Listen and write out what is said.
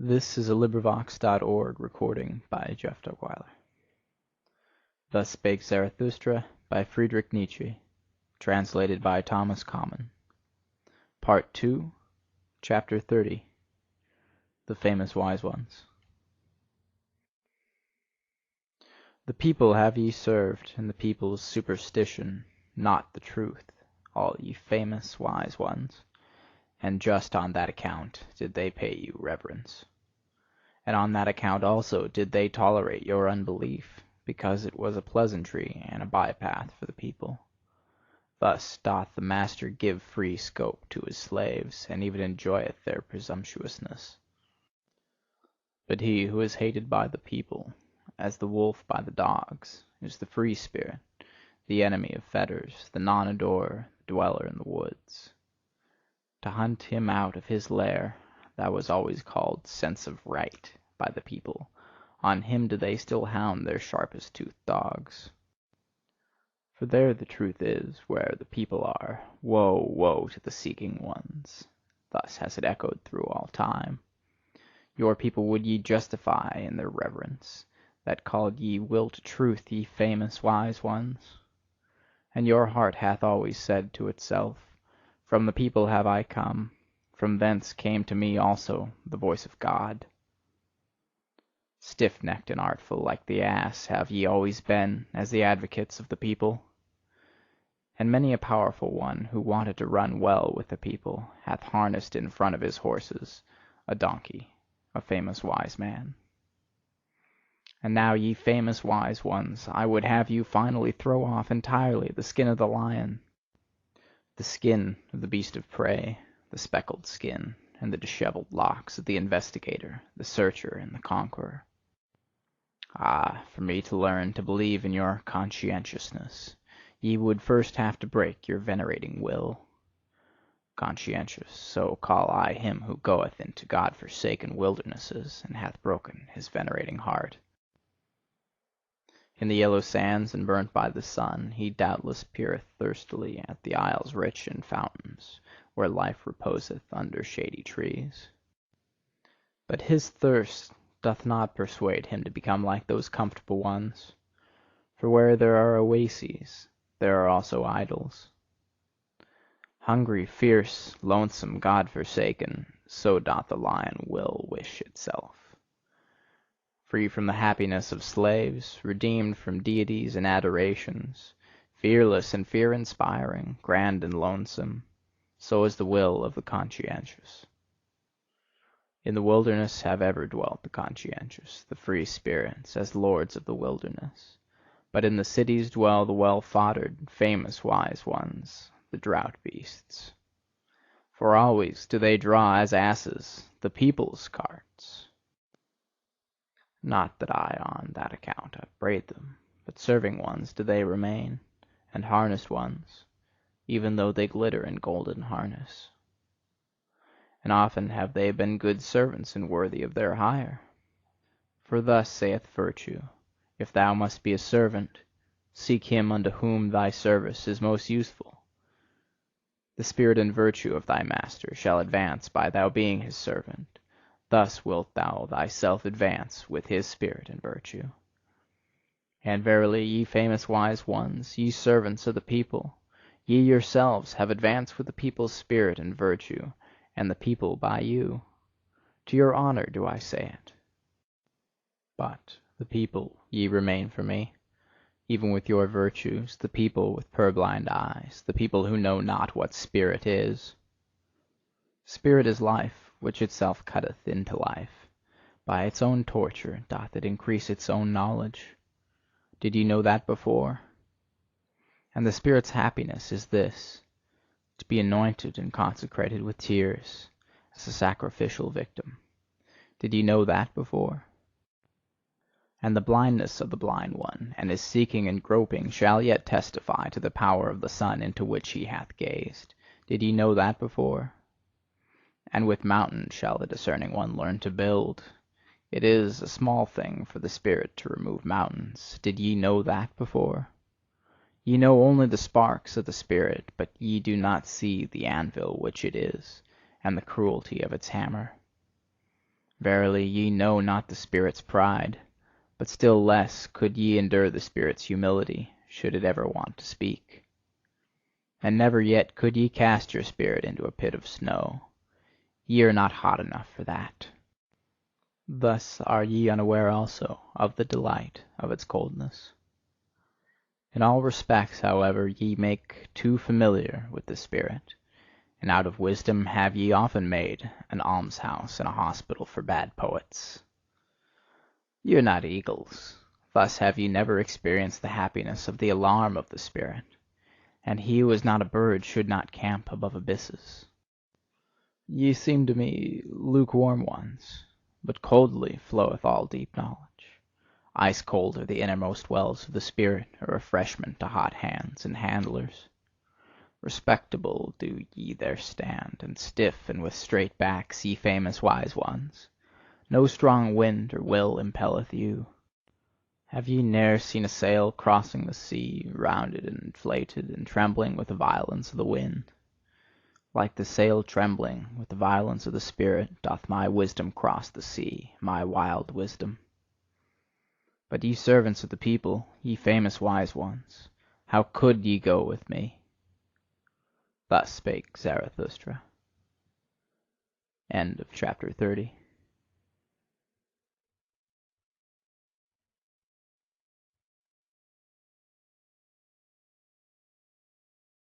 This is a LibriVox.org recording by Jeff Weiler. Thus Spake Zarathustra by Friedrich Nietzsche, translated by Thomas Common. Part 2, Chapter 30. The Famous Wise Ones. The people have ye served, and the people's superstition, not the truth, all ye famous wise ones, and just on that account did they pay you reverence. And on that account also did they tolerate your unbelief, because it was a pleasantry and a bypath for the people. Thus doth the master give free scope to his slaves, and even enjoyeth their presumptuousness. But he who is hated by the people, as the wolf by the dogs, is the free spirit, the enemy of fetters, the non-adorer, the dweller in the woods. To hunt him out of his lair, that was always called sense of right by the people. On him do they still hound their sharpest toothed dogs. For there the truth is, where the people are. Woe, woe to the seeking ones! Thus has it echoed through all time. Your people would ye justify in their reverence, that called ye will to truth, ye famous wise ones. And your heart hath always said to itself, From the people have I come, from thence came to me also the voice of God. Stiff-necked and artful like the ass have ye always been, as the advocates of the people. And many a powerful one, who wanted to run well with the people, hath harnessed in front of his horses a donkey, a famous wise man. And now, ye famous wise ones, I would have you finally throw off entirely the skin of the lion, the skin of the beast of prey, the speckled skin, and the dishevelled locks of the investigator, the searcher, and the conqueror. Ah, for me to learn to believe in your conscientiousness, ye would first have to break your venerating will. Conscientious, so call I him who goeth into God-forsaken wildernesses, and hath broken his venerating heart. In the yellow sands and burnt by the sun, he doubtless peereth thirstily at the isles rich in fountains, where life reposeth under shady trees. But his thirst doth not persuade him to become like those comfortable ones. For where there are oases, there are also idols. Hungry, fierce, lonesome, God-forsaken, so doth the lion will wish itself. Free from the happiness of slaves, redeemed from deities and adorations, fearless and fear-inspiring, grand and lonesome, so is the will of the conscientious. In the wilderness have ever dwelt the conscientious, the free spirits, as lords of the wilderness. But in the cities dwell the well-foddered, famous wise ones, the drought beasts. For always do they draw as asses the people's carts. Not that I on that account upbraid them, but serving ones do they remain, and harnessed ones, even though they glitter in golden harness. And often have they been good servants and worthy of their hire. For thus saith virtue, if thou must be a servant, seek him unto whom thy service is most useful. The spirit and virtue of thy master shall advance by thou being his servant. Thus wilt thou thyself advance with his spirit and virtue. And verily, ye famous wise ones, ye servants of the people, ye yourselves have advanced with the people's spirit and virtue, and the people by you. To your honour do I say it. But the people ye remain for me, even with your virtues, the people with purblind eyes, the people who know not what spirit is. Spirit is life, which itself cutteth into life. By its own torture doth it increase its own knowledge. Did ye know that before? And the spirit's happiness is this, to be anointed and consecrated with tears, as a sacrificial victim. Did ye know that before? And the blindness of the blind one, and his seeking and groping, shall yet testify to the power of the sun into which he hath gazed. Did ye know that before? And with mountains shall the discerning one learn to build. It is a small thing for the spirit to remove mountains. Did ye know that before? Ye know only the sparks of the spirit, but ye do not see the anvil which it is, and the cruelty of its hammer. Verily, ye know not the spirit's pride, but still less could ye endure the spirit's humility, should it ever want to speak. And never yet could ye cast your spirit into a pit of snow. Ye are not hot enough for that. Thus are ye unaware also of the delight of its coldness. In all respects, however, ye make too familiar with the spirit, and out of wisdom have ye often made an almshouse and a hospital for bad poets. Ye are not eagles, thus have ye never experienced the happiness of the alarm of the spirit, and he who is not a bird should not camp above abysses. Ye seem to me lukewarm ones, but coldly floweth all deep knowledge. Ice cold are the innermost wells of the spirit, a refreshment to hot hands and handlers. Respectable do ye there stand, and stiff and with straight backs, ye famous wise ones. No strong wind or will impelleth you. Have ye ne'er seen a sail crossing the sea, rounded and inflated, and trembling with the violence of the wind? Like the sail trembling with the violence of the spirit, doth my wisdom cross the sea, my wild wisdom. But ye servants of the people, ye famous wise ones, how could ye go with me? Thus spake Zarathustra. End of chapter 30.